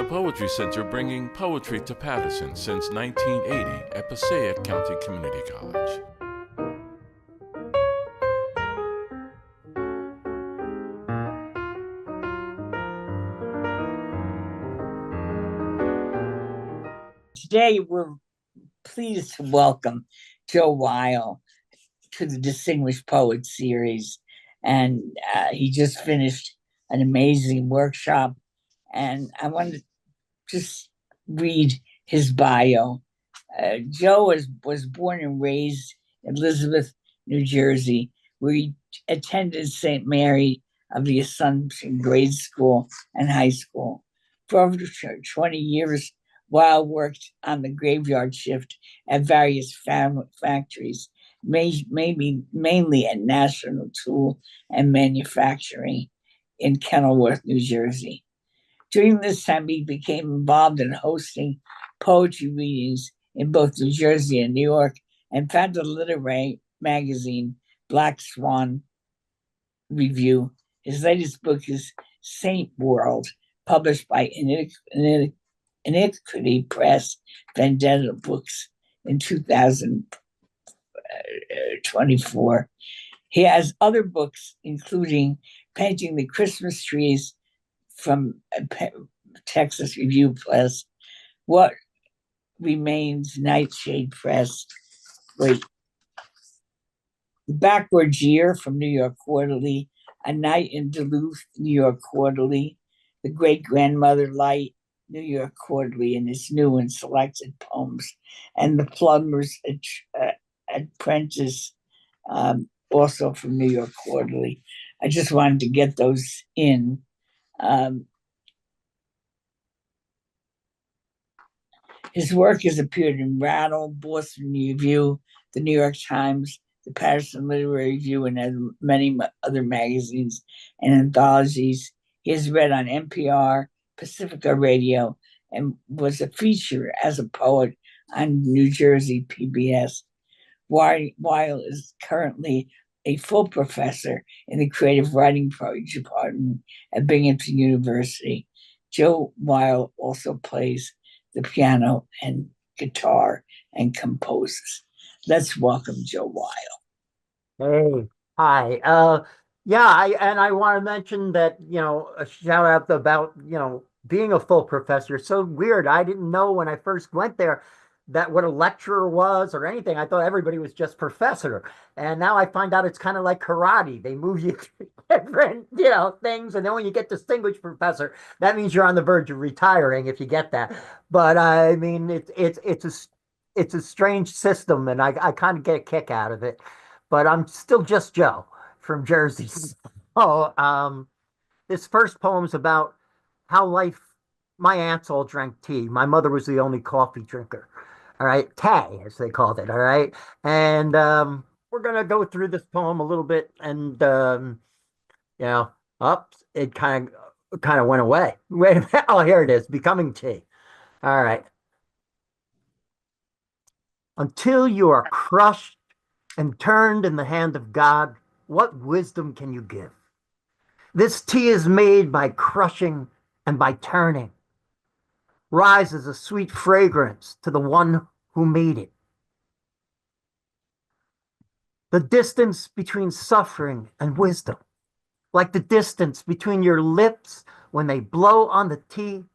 the Poetry Center, bringing poetry to Paterson since 1980 at Passaic County Community College. Today, we're pleased to welcome Joe Weil to the Distinguished Poets Series. And he just finished an amazing workshop. And I want to just read his bio. Joe was born and raised in Elizabeth, New Jersey, where he attended St. Mary of the Assumption grade school and high school. For over 20 years, Weil worked on the graveyard shift at various factories, mainly at National Tool and Manufacturing in Kenilworth, New Jersey. During this time, he became involved in hosting poetry readings in both New Jersey and New York, and founded a literary magazine, Black Swan Review. His latest book is Saint World, published by Iniquity Press, Vendetta Books in 2024. He has other books, including Painting the Christmas Trees from Texas Review Press, What Remains, Nightshade Press, The Backwards Year from New York Quarterly, A Night in Duluth, New York Quarterly, The Great Grandmother Light, New York Quarterly, and his new and selected poems, and The Plumber's Apprentice, also from New York Quarterly. I just wanted to get those in. His work has appeared in Rattle, Boston Review, the New York Times, the Paterson Literary Review, and many other magazines and anthologies. He has read on NPR, Pacifica Radio, and was a feature as a poet on New Jersey-PBS. Weil is currently a full professor in the creative writing department at Binghamton University. Joe Weil also plays the piano and guitar and composes. Let's welcome Joe Weil. Hey, hi. I want to mention that, a shout out about, being a full professor. So weird. I didn't know when I first went there that what a lecturer was or anything. I thought everybody was just professor. And now I find out it's kind of like karate. They move you to different, things. And then when you get distinguished professor, that means you're on the verge of retiring if you get that. But I mean, it's a strange system, and I kind of get a kick out of it. But I'm still just Joe from Jersey. This first poem's about how my aunts all drank tea. My mother was the only coffee drinker. All right, tay, as they called it. All right. And we're going to go through this poem a little bit. And, it kind of went away. Wait a minute. Oh, here it is. Becoming tea. All right. Until you are crushed and turned in the hand of God, what wisdom can you give? This tea is made by crushing and by turning, rises a sweet fragrance to the one who made it. The distance between suffering and wisdom, like the distance between your lips when they blow on the tea,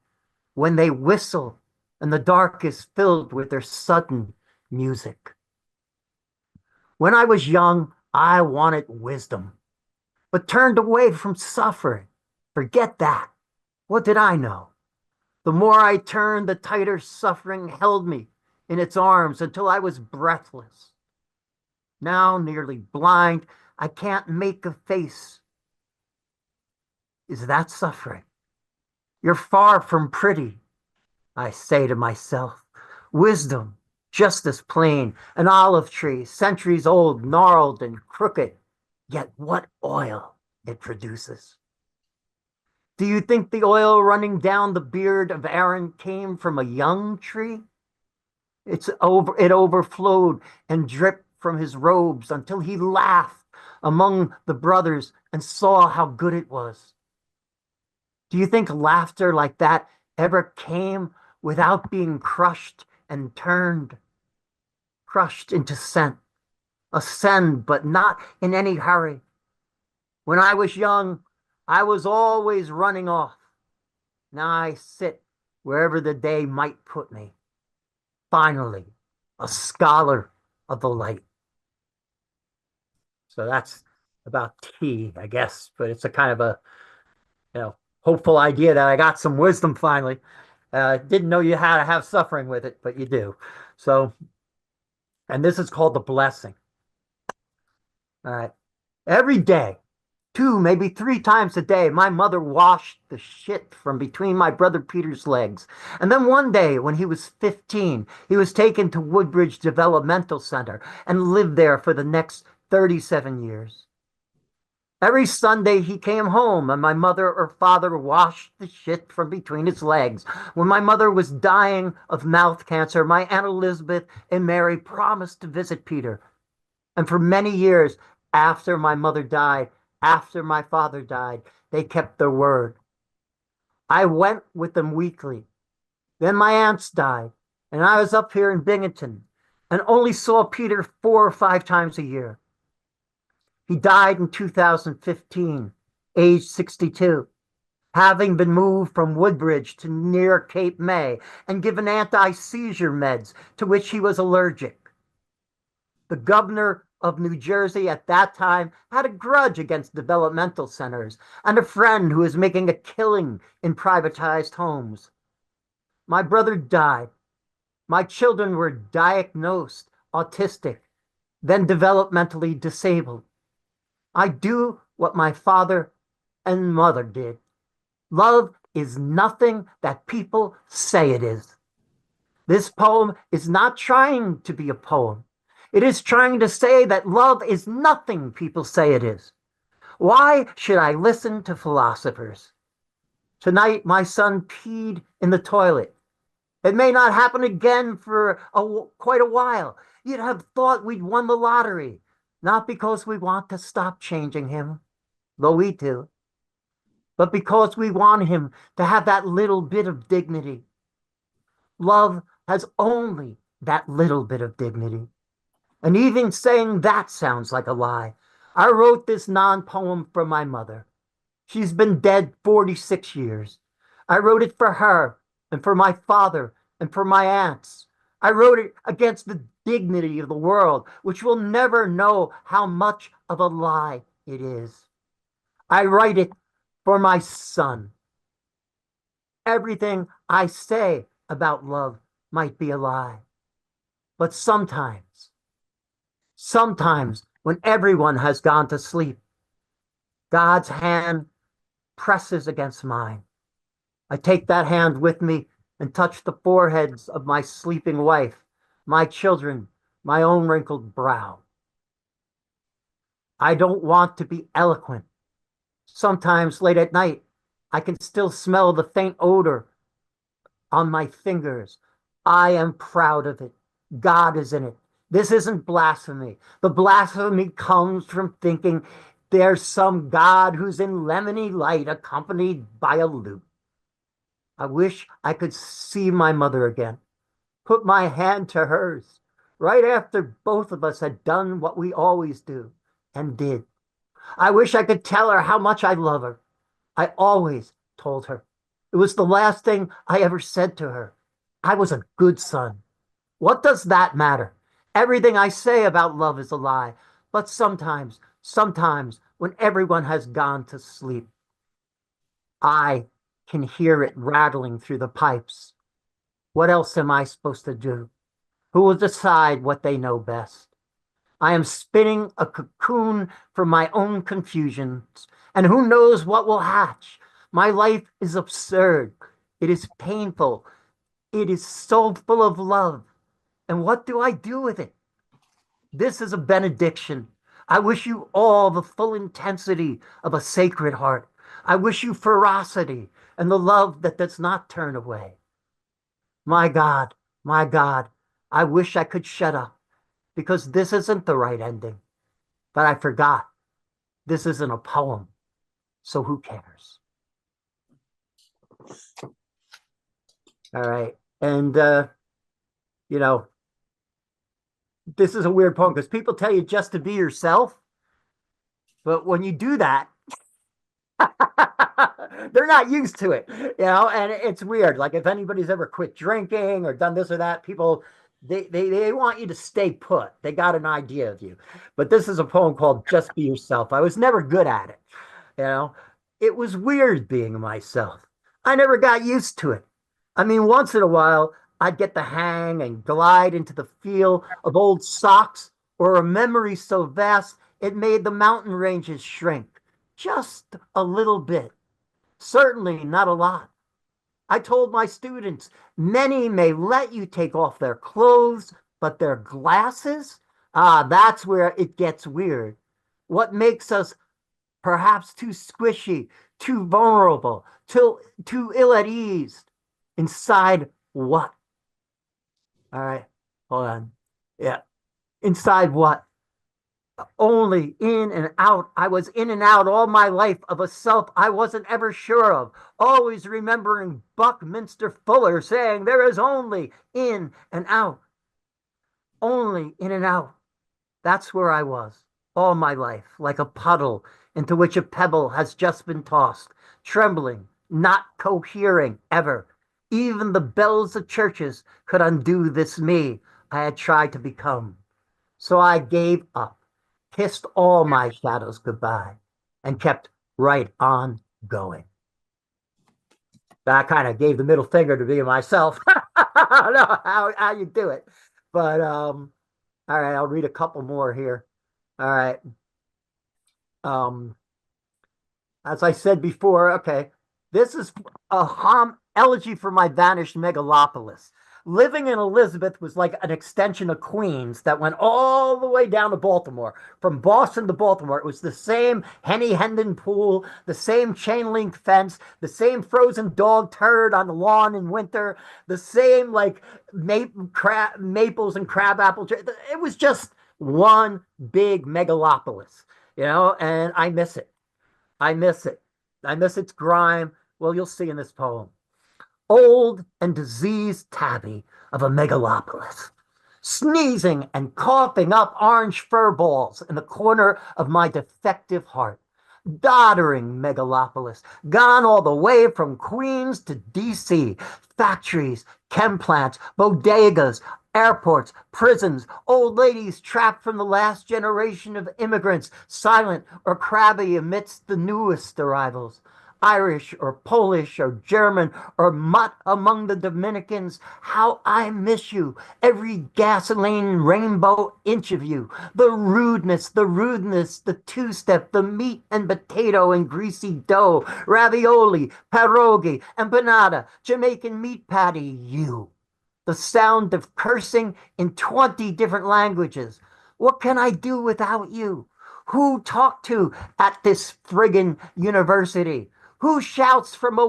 when they whistle and the dark is filled with their sudden music. When I was young, I wanted wisdom, but turned away from suffering. Forget that. What did I know? The more I turned, the tighter suffering held me in its arms until I was breathless. Now, nearly blind, I can't make a face. Is that suffering? You're far from pretty, I say to myself. Wisdom, just as plain, an olive tree, centuries old, gnarled and crooked, yet what oil it produces. Do you think the oil running down the beard of Aaron came from a young tree? It overflowed and dripped from his robes until he laughed among the brothers and saw how good it was. Do you think laughter like that ever came without being crushed and turned, crushed into scent, ascend, but not in any hurry. When I was young, I was always running off. Now I sit wherever the day might put me. Finally, a scholar of the light. So that's about tea, I guess, but it's a kind of a, hopeful idea that I got some wisdom finally. Didn't know you had to have suffering with it, but you do. So, and this is called the blessing. All right. Every day, 2, maybe 3 times a day, my mother washed the shit from between my brother Peter's legs. And then one day, when he was 15, he was taken to Woodbridge Developmental Center and lived there for the next 37 years. Every Sunday he came home and my mother or father washed the shit from between his legs. When my mother was dying of mouth cancer, my Aunt Elizabeth and Mary promised to visit Peter. And for many years after my mother died, after my father died, they kept their word. I went with them weekly. Then my aunts died, and I was up here in Binghamton and only saw Peter 4 or 5 times a year. He died in 2015, age 62, having been moved from Woodbridge to near Cape May and given anti-seizure meds to which he was allergic. The governor of New Jersey at that time had a grudge against developmental centers and a friend who was making a killing in privatized homes. My brother died. My children were diagnosed autistic, then developmentally disabled. I do what my father and mother did. Love is nothing that people say it is. This poem is not trying to be a poem. It is trying to say that love is nothing people say it is. Why should I listen to philosophers? Tonight, my son peed in the toilet. It may not happen again for quite a while. You'd have thought we'd won the lottery, not because we want to stop changing him, though we do, but because we want him to have that little bit of dignity. Love has only that little bit of dignity. And even saying that sounds like a lie. I wrote this non-poem for my mother. She's been dead 46 years. I wrote it for her and for my father and for my aunts. I wrote it against the dignity of the world, which will never know how much of a lie it is. I write it for my son. Everything I say about love might be a lie. But sometimes when everyone has gone to sleep, God's hand presses against mine. I take that hand with me and touch the foreheads of my sleeping wife, my children, my own wrinkled brow. I don't want to be eloquent. Sometimes late at night, I can still smell the faint odor on my fingers. I am proud of it. God is in it. This isn't blasphemy. The blasphemy comes from thinking there's some God who's in lemony light accompanied by a lute. I wish I could see my mother again, put my hand to hers, right after both of us had done what we always do and did. I wish I could tell her how much I love her. I always told her. It was the last thing I ever said to her. I was a good son. What does that matter? Everything I say about love is a lie. But sometimes, when everyone has gone to sleep, I can hear it rattling through the pipes. What else am I supposed to do? Who will decide what they know best? I am spinning a cocoon from my own confusions, and who knows what will hatch? My life is absurd. It is painful. It is so full of love. And what do I do with it? This is a benediction. I wish you all the full intensity of a sacred heart. I wish you ferocity and the love that does not turn away. My God, I wish I could shut up, because this isn't the right ending. But I forgot. This isn't a poem, so who cares? All right. And, you know, this is a weird poem because people tell you just to be yourself. But when you do that, they're not used to it, and it's weird. Like if anybody's ever quit drinking or done this or that, people they want you to stay put. They got an idea of you. But this is a poem called Just Be Yourself. I was never good at it, you know. It was weird being myself. I never got used to it. I mean, once in a while, I'd get the hang and glide into the feel of old socks or a memory so vast it made the mountain ranges shrink just a little bit. Certainly not a lot. I told my students, many may let you take off their clothes, but their glasses? That's where it gets weird. What makes us perhaps too squishy, too vulnerable, too ill at ease? Inside what? All right, hold on. Yeah, inside what? Only in and out. I was in and out all my life of a self I wasn't ever sure of, always remembering Buckminster Fuller saying there is only in and out, only in and out. That's where I was all my life, like a puddle into which a pebble has just been tossed, trembling, not cohering ever. Even the bells of churches could undo this me I had tried to become. So I gave up, kissed all my shadows goodbye, and kept right on going. I kind of gave the middle finger to being myself. I don't know how you do it. But all right, I'll read a couple more here. All right. Um, as I said before, okay, this is a elegy for my vanished megalopolis. Living in Elizabeth was like an extension of Queens that went all the way down to Baltimore. From Boston to Baltimore, it was the same Henny Hendon pool, the same chain link fence, the same frozen dog turd on the lawn in winter, the same like maples and crab apple. It was just one big megalopolis, and I miss it. I miss it. I miss its grime. Well, you'll see in this poem. Old and diseased tabby of a megalopolis, sneezing and coughing up orange fur balls in the corner of my defective heart. Doddering megalopolis, gone all the way from Queens to D.C. Factories, chem plants, bodegas, airports, prisons, old ladies trapped from the last generation of immigrants, silent or crabby amidst the newest arrivals. Irish or Polish or German or mutt among the Dominicans. How I miss you, every gasoline rainbow inch of you. The rudeness, the two-step, the meat and potato and greasy dough, ravioli, pierogi, empanada, Jamaican meat patty, you. The sound of cursing in 20 different languages. What can I do without you? Who talk to at this friggin' university? Who shouts from a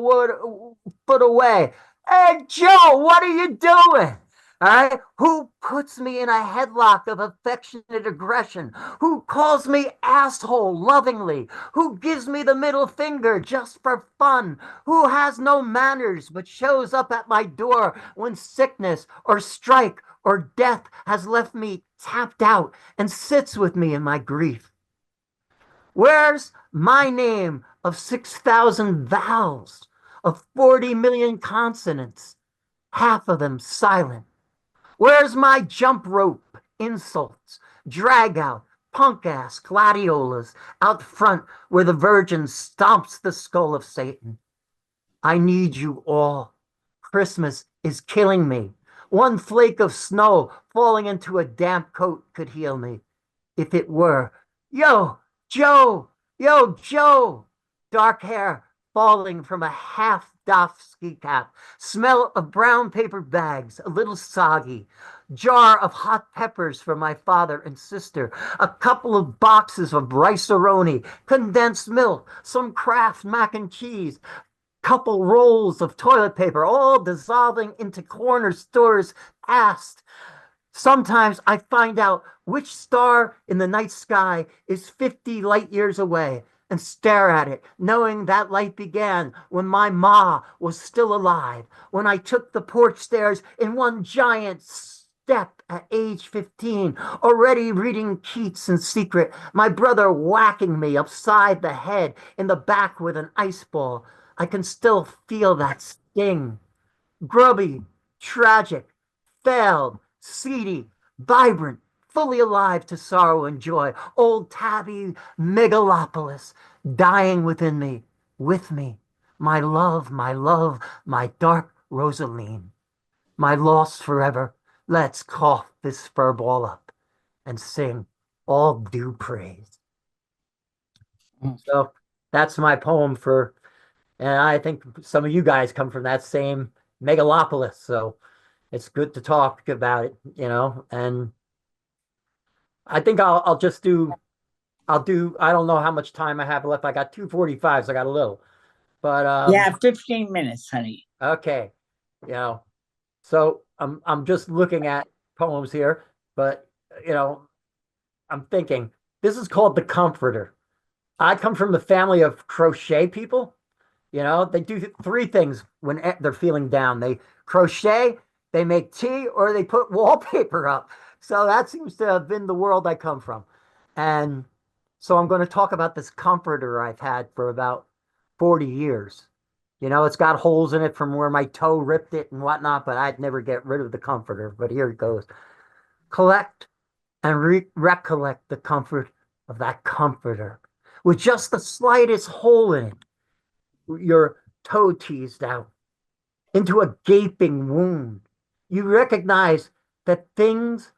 foot away, "Hey, Joe, what are you doing?" All right. Who puts me in a headlock of affectionate aggression? Who calls me asshole lovingly? Who gives me the middle finger just for fun? Who has no manners but shows up at my door when sickness or strike or death has left me tapped out and sits with me in my grief? Where's my name of 6,000 vowels, of 40 million consonants, half of them silent? Where's my jump rope insults, drag out, punk ass gladiolas out front where the Virgin stomps the skull of Satan? I need you all. Christmas is killing me. One flake of snow falling into a damp coat could heal me. If it were, yo, Joe, yo, Joe. Dark hair falling from a half-doffed ski cap. Smell of brown paper bags, a little soggy. Jar of hot peppers for my father and sister. A couple of boxes of rice-a-roni, condensed milk, some Kraft mac and cheese. Couple rolls of toilet paper, all dissolving into corner stores past. Sometimes I find out which star in the night sky is 50 light years away, and stare at it, knowing that light began when my ma was still alive, when I took the porch stairs in one giant step at age 15, already reading Keats in secret, my brother whacking me upside the head in the back with an ice ball. I can still feel that sting. Grubby, tragic, failed, seedy, vibrant, fully alive to sorrow and joy. Old tabby megalopolis dying within me, with me. My love, my dark Rosaline, my lost forever. Let's cough this fur ball up and sing all due praise. So that's my poem for, and I think some of you guys come from that same megalopolis. So it's good to talk about it, and I think I'll just do, I don't know how much time I have left. I got 2:45, so I got a little, but Yeah, 15 minutes, honey. okay. You know, so I'm just looking at poems here, but I'm thinking this is called The Comforter. I come from the family of crochet people. They do three things when they're feeling down. They crochet, they make tea, or they put wallpaper up. So that seems to have been the world I come from. And so I'm going to talk about this comforter I've had for about 40 years. It's got holes in it from where my toe ripped it and whatnot, but I'd never get rid of the comforter. But here it goes. Collect and recollect the comfort of that comforter with just the slightest hole in it, your toe teased out into a gaping wound. You recognize that things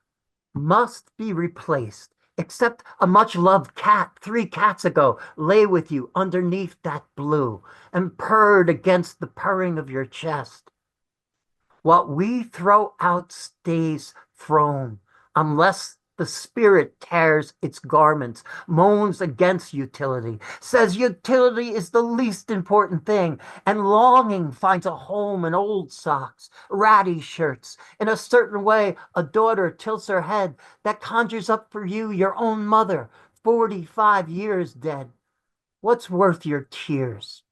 must be replaced, except a much loved cat 3 cats ago lay with you underneath that blue and purred against the purring of your chest. What we throw out stays thrown, unless the spirit tears its garments, moans against utility, says utility is the least important thing, and longing finds a home in old socks, ratty shirts. In a certain way, a daughter tilts her head that conjures up for you your own mother, 45 years dead. What's worth your tears?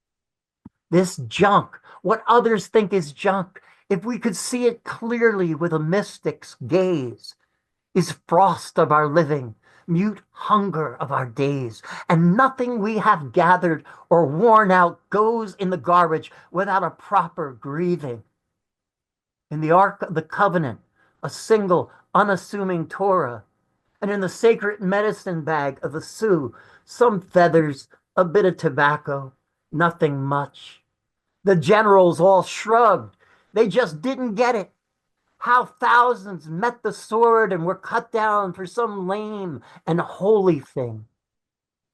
This junk, what others think is junk, if we could see it clearly with a mystic's gaze, is frost of our living, mute hunger of our days, and nothing we have gathered or worn out goes in the garbage without a proper grieving. In the Ark of the Covenant, a single unassuming Torah, and in the sacred medicine bag of the Sioux, some feathers, a bit of tobacco, nothing much. The generals all shrugged. They just didn't get it. How thousands met the sword and were cut down for some lame and holy thing.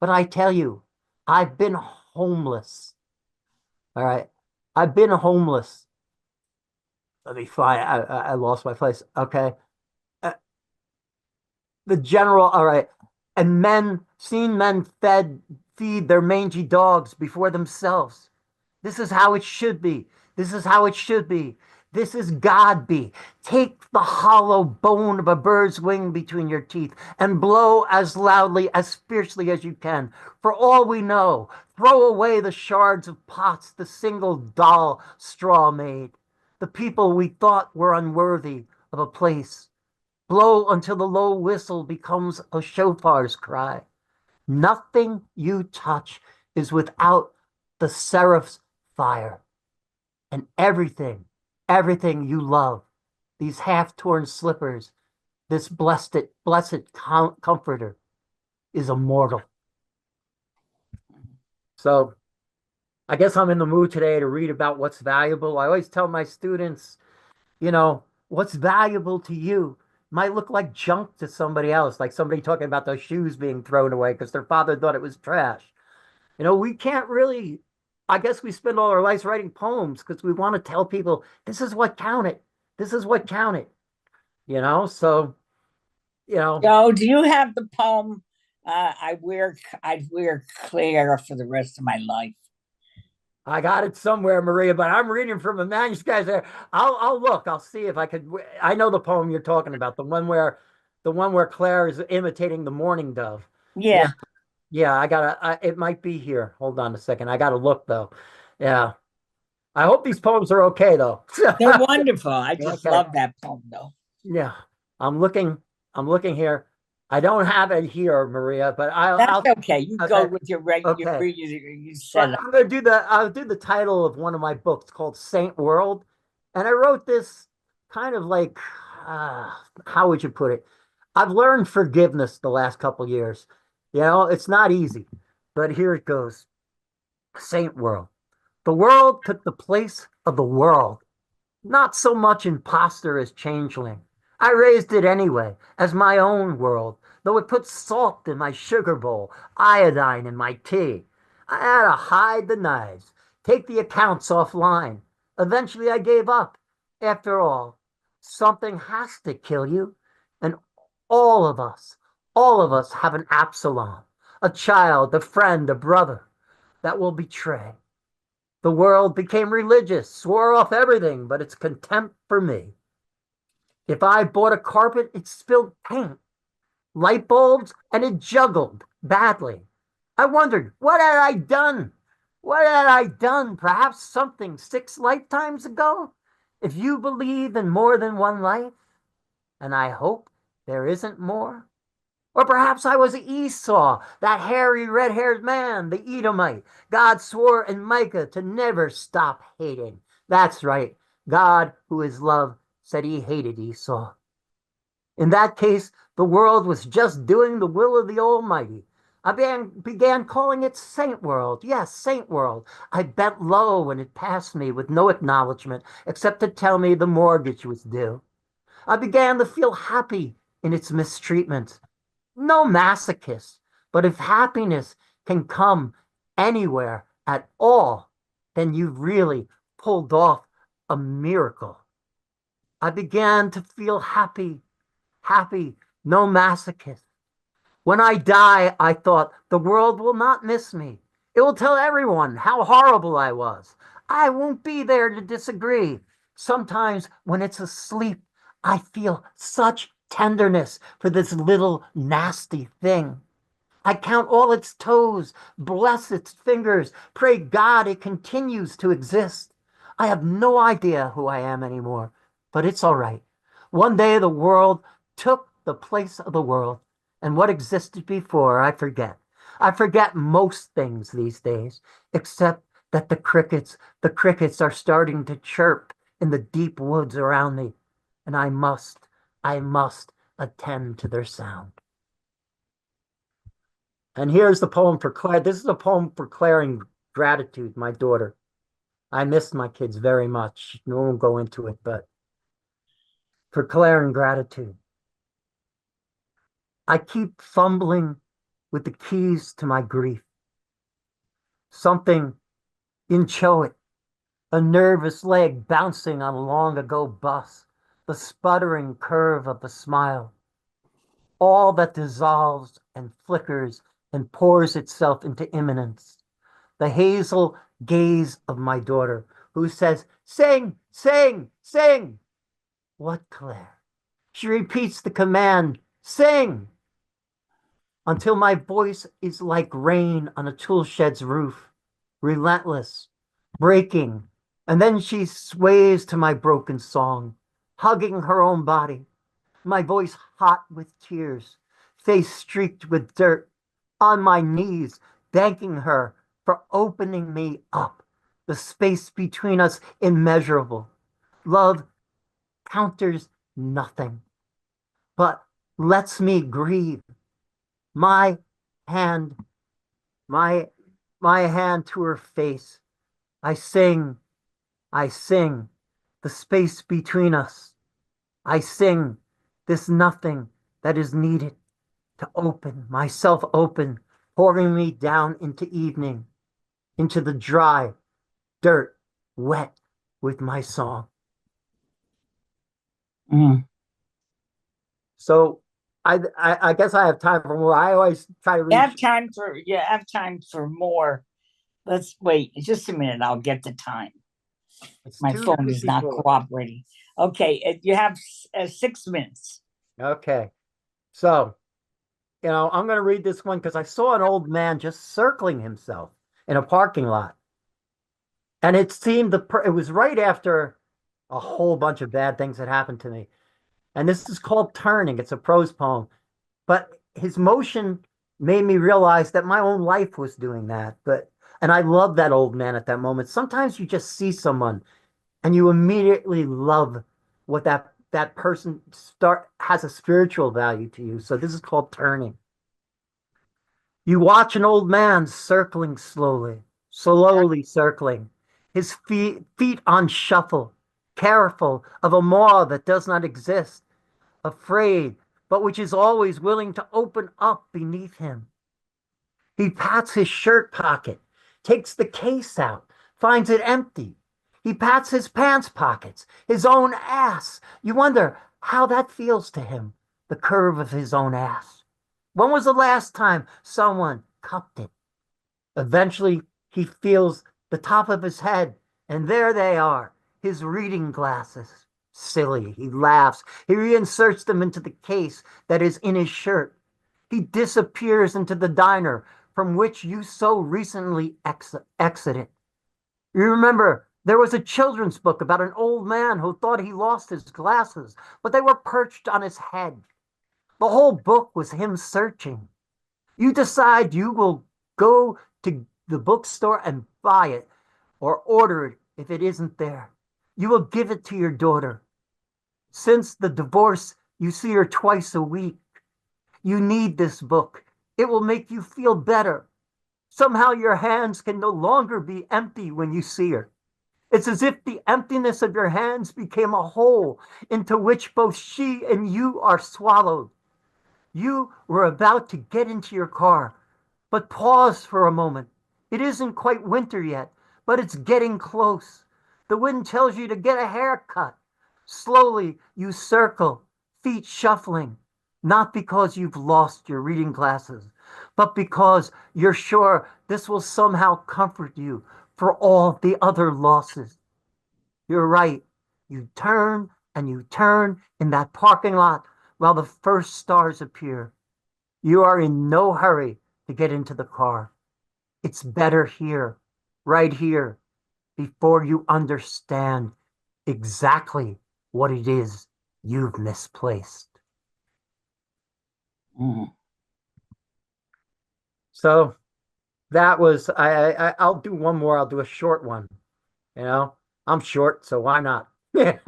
But I tell you, I've been homeless. All right. I've been homeless. Let me find, I lost my place. Okay. The general, all right. And seen men feed their mangy dogs before themselves. This is how it should be. This is how it should be. This is God be. Take the hollow bone of a bird's wing between your teeth and blow as loudly, as fiercely as you can. For all we know, throw away the shards of pots the single doll straw made. The people we thought were unworthy of a place. Blow until the low whistle becomes a shofar's cry. Nothing you touch is without the seraph's fire. And everything you love, these half-torn slippers, this blessed comforter, is immortal. So I guess I'm in the mood today to read about what's valuable. I always tell my students, what's valuable to you might look like junk to somebody else, like somebody talking about those shoes being thrown away because their father thought it was trash. We can't really, I guess we spend all our lives writing poems because we want to tell people this is what counted. This is what counted. So, So, do you have the poem? I'd wear Claire for the rest of my life. I got it somewhere, Maria, but I'm reading from a manuscript there. I'll look. I'll see if I could. I know the poem you're talking about, the one where Claire is imitating the mourning dove. Yeah. Yeah, it might be here. Hold on a second. I gotta look though. Yeah. I hope these poems are okay though. They're wonderful. I just Okay. love that poem, though. Yeah. I'm looking, I'm looking here. I don't have it here, Maria, but That's I'll okay. You go okay. with your Okay. you set But up. I'll do the title of one of my books called Saint World. And I wrote this kind of like uh, how would you put it? I've learned forgiveness the last couple years. You know, it's not easy, but here it goes. Saint World. The world took the place of the world. Not so much imposter as changeling. I raised it anyway, as my own world, though it put salt in my sugar bowl, iodine in my tea. I had to hide the knives, take the accounts offline. Eventually I gave up. After all, something has to kill you. And all of us, all of us have an Absalom, a child, a friend, a brother that will betray. The world became religious, swore off everything but its contempt for me. If I bought a carpet, it spilled paint, light bulbs, and it juggled badly. I wondered, what had I done? What had I done? Perhaps something 6 lifetimes ago? If you believe in more than one life, and I hope there isn't more, or perhaps I was Esau, that hairy, red-haired man, the Edomite. God swore in Micah to never stop hating. That's right. God, who is love, said he hated Esau. In that case, the world was just doing the will of the Almighty. I began calling it Saint World. Yes, Saint World. I bent low when it passed me with no acknowledgement except to tell me the mortgage was due. I began to feel happy in its mistreatment. No masochist, but if happiness can come anywhere at all, then you've really pulled off a miracle. I began to feel happy, happy, no masochist. When I die, I thought, the world will not miss me. It will tell everyone how horrible I was. I won't be there to disagree. Sometimes when it's asleep, I feel such tenderness for this little nasty thing. I count all its toes, bless its fingers, pray God it continues to exist. I have no idea who I am anymore, but it's all right. One day the world took the place of the world, and what existed before, I forget. I forget most things these days, except that the crickets are starting to chirp in the deep woods around me, and I must attend to their sound. And here's the poem for Claire. This is a poem for Claire in gratitude, my daughter. I miss my kids very much. We won't go into it, but for Claire in gratitude. I keep fumbling with the keys to my grief. Something inchoate, a nervous leg bouncing on a long ago bus, the sputtering curve of a smile, all that dissolves and flickers and pours itself into imminence. The hazel gaze of my daughter, who says, sing, sing, sing. What, Claire? She repeats the command, sing, until my voice is like rain on a tool shed's roof, relentless, breaking, and then she sways to my broken song, hugging her own body, my voice hot with tears, face streaked with dirt, on my knees, thanking her for opening me up, the space between us immeasurable. Love counters nothing, but lets me grieve. My hand, my my hand to her face. I sing, I sing, the space between us. I sing this nothing that is needed to open myself open, pouring me down into evening, into the dry dirt, wet with my song. Mm. So I guess I have time for more. I always try to reach. You have time for more. Let's wait just a minute. I'll get the time. It's My phone is not 2:54. cooperating. Okay, you have 6 minutes. Okay, so I'm going to read this one because I saw an old man just circling himself in a parking lot. And it seemed it was right after a whole bunch of bad things had happened to me. And this is called Turning. It's a prose poem. But his motion made me realize that my own life was doing that. And I love that old man at that moment. Sometimes you just see someone and you immediately love what that person has a spiritual value to you. So this is called Turning. You watch an old man circling slowly circling, his feet on shuffle, careful of a maw that does not exist, afraid, but which is always willing to open up beneath him. He pats his shirt pocket, takes the case out, finds it empty. He pats his pants pockets, his own ass. You wonder how that feels to him, the curve of his own ass. When was the last time someone cupped it? Eventually, he feels the top of his head, and there they are, his reading glasses. Silly, he laughs. He reinserts them into the case that is in his shirt. He disappears into the diner from which you so recently exited. You remember there was a children's book about an old man who thought he lost his glasses, but they were perched on his head. The whole book was him searching. You decide you will go to the bookstore and buy it or order it if it isn't there. You will give it to your daughter. Since the divorce, you see her twice a week. You need this book. It will make you feel better. Somehow your hands can no longer be empty when you see her. It's as if the emptiness of your hands became a hole into which both she and you are swallowed. You were about to get into your car, but pause for a moment. It isn't quite winter yet, but it's getting close. The wind tells you to get a haircut. Slowly you circle, feet shuffling, not because you've lost your reading glasses, but because you're sure this will somehow comfort you for all the other losses. You're right. You turn and you turn in that parking lot while the first stars appear. You are in no hurry to get into the car. It's better here, right here, before you understand exactly what it is you've misplaced. Mm. So that was I'll do one more. I'll do a short one. I'm short, so why not? Yeah.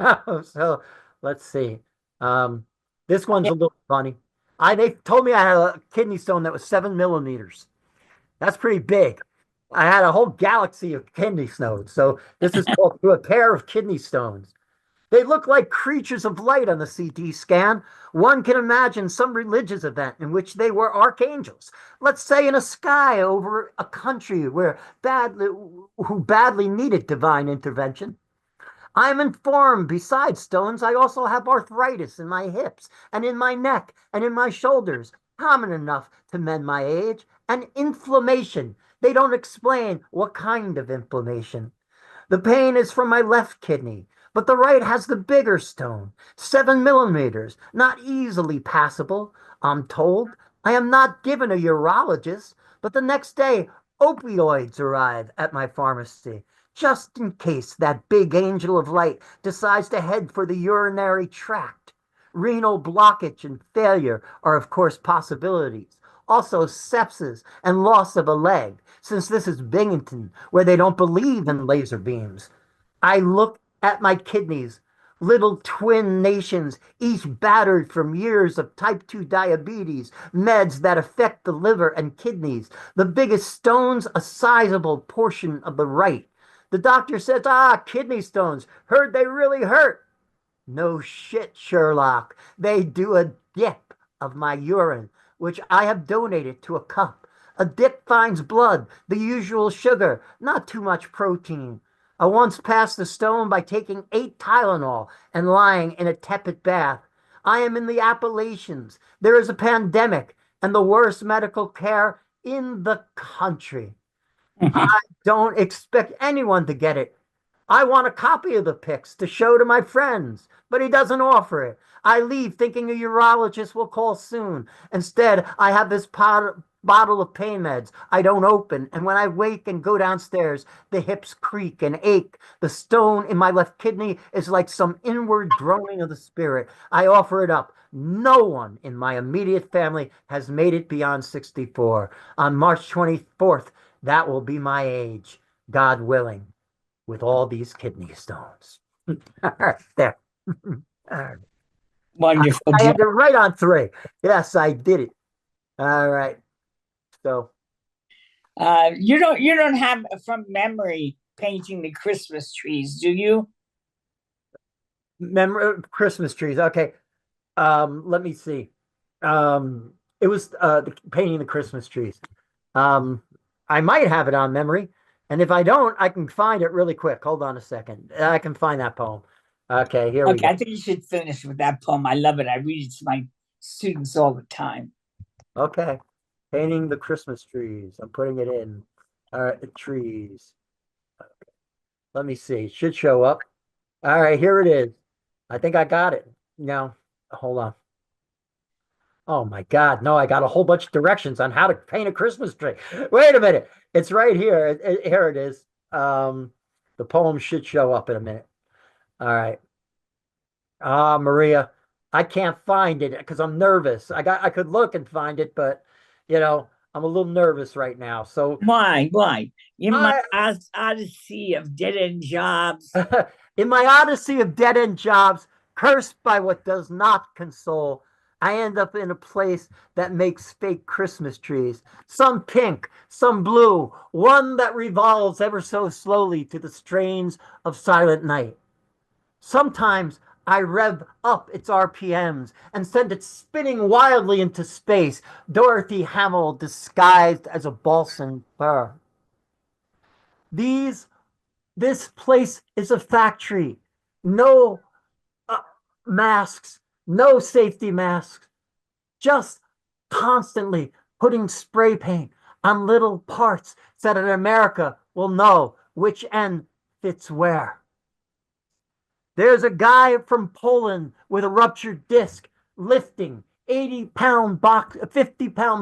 So let's see. This one's a little funny. They told me I had a kidney stone that was 7 millimeters. That's pretty big. I had a whole galaxy of kidney stones. So this is called a pair of kidney stones. They look like creatures of light on the CT scan. One can imagine some religious event in which they were archangels. Let's say in a sky over a country who badly needed divine intervention. I'm informed besides stones, I also have arthritis in my hips and in my neck and in my shoulders, common enough to men my age, and inflammation. They don't explain what kind of inflammation. The pain is from my left kidney, but the right has the bigger stone, 7 millimeters, not easily passable. I'm told I am not given a urologist, but the next day opioids arrive at my pharmacy, just in case that big angel of light decides to head for the urinary tract. Renal blockage and failure are, of course, possibilities. Also, sepsis and loss of a leg, since this is Binghamton, where they don't believe in laser beams. I look at my kidneys, little twin nations, each battered from years of type 2 diabetes, meds that affect the liver and kidneys. The biggest stones, a sizable portion of the right. The doctor says, kidney stones. Heard they really hurt. No shit, Sherlock. They do a dip of my urine, which I have donated to a cup. A dip finds blood, the usual sugar, not too much protein. I once passed the stone by taking 8 Tylenol and lying in a tepid bath. I am in the Appalachians. There is a pandemic and the worst medical care in the country. I don't expect anyone to get it. I want a copy of the pics to show to my friends, but he doesn't offer it. I leave thinking a urologist will call soon. Instead, I have this bottle of pain meds I don't open, and when I wake and go downstairs, the hips creak and ache. The stone in my left kidney is like some inward droning of the spirit. I offer it up. No one in my immediate family has made it beyond 64. On March 24th, that will be my age, God willing, with all these kidney stones. All right, there. All right. Wonderful. I had it right on 3. Yes, I did it. All right. So you don't have from memory painting the Christmas trees, do you? Christmas trees. Okay. Let me see. It was painting the Christmas trees. I might have it on memory, and if I don't, I can find it really quick. Hold on a second. I can find that poem. Okay, here we go. I think you should finish with that poem. I love it. I read it to my students all the time. Okay. Painting the Christmas trees. I'm putting it in. All right, the trees. Okay. Let me see. It should show up. All right, here it is. I think I got it. No, hold on. Oh my God. No, I got a whole bunch of directions on how to paint a Christmas tree. Wait a minute. It's right here. Here it is. The poem should show up in a minute. All right. Maria, I can't find it because I'm nervous. I could look and find it, but I'm a little nervous right now. So why? In my odyssey of dead-end jobs. In my odyssey of dead-end jobs, cursed by what does not console, I end up in a place that makes fake Christmas trees. Some pink, some blue, one that revolves ever so slowly to the strains of Silent Night. Sometimes I rev up its RPMs and send it spinning wildly into space, Dorothy Hamill disguised as a balsam fir. This place is a factory. No masks, no safety masks, just constantly putting spray paint on little parts so that America will know which end fits where. There's a guy from Poland with a ruptured disc lifting 50-pound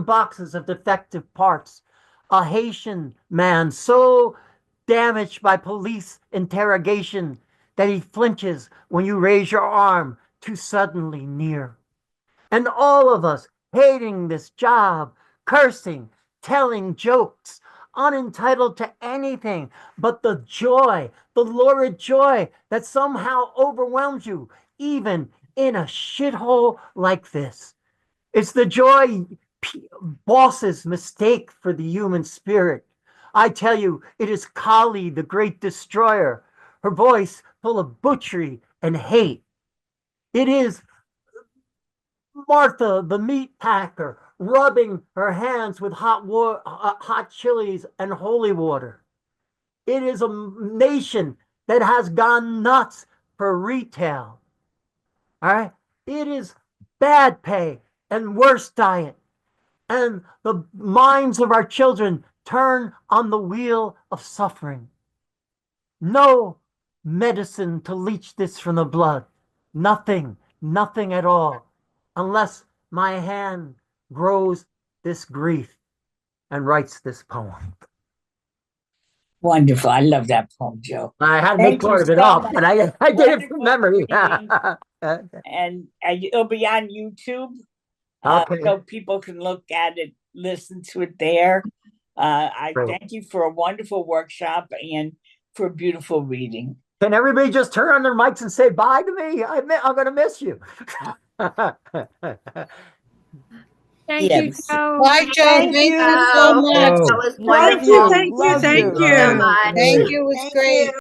boxes of defective parts. A Haitian man so damaged by police interrogation that he flinches when you raise your arm too suddenly near. And all of us hating this job, cursing, telling jokes, unentitled to anything but the joy, the lurid joy that somehow overwhelms you, even in a shithole like this. It's the joy bosses mistake for the human spirit. I tell you, it is Kali, the great destroyer, her voice full of butchery and hate. It is Martha, the meat packer, rubbing her hands with hot chilies and holy water. It is a nation that has gone nuts for retail. All right? It is bad pay and worse diet. And the minds of our children turn on the wheel of suffering. No medicine to leach this from the blood. Nothing at all. Unless my hand grows this grief and writes this poem. Wonderful. I love that poem, Joe. I had to make part of it up, but I did it from memory. And it'll be on YouTube. Okay. So people can look at it, listen to it there. I thank you for a wonderful workshop and for a beautiful reading. Can everybody just turn on their mics and say bye to me? I'm going to miss you. Thank you, Joe. Bye, Joe. Thank you so much. Thank you. Thank you. It was great.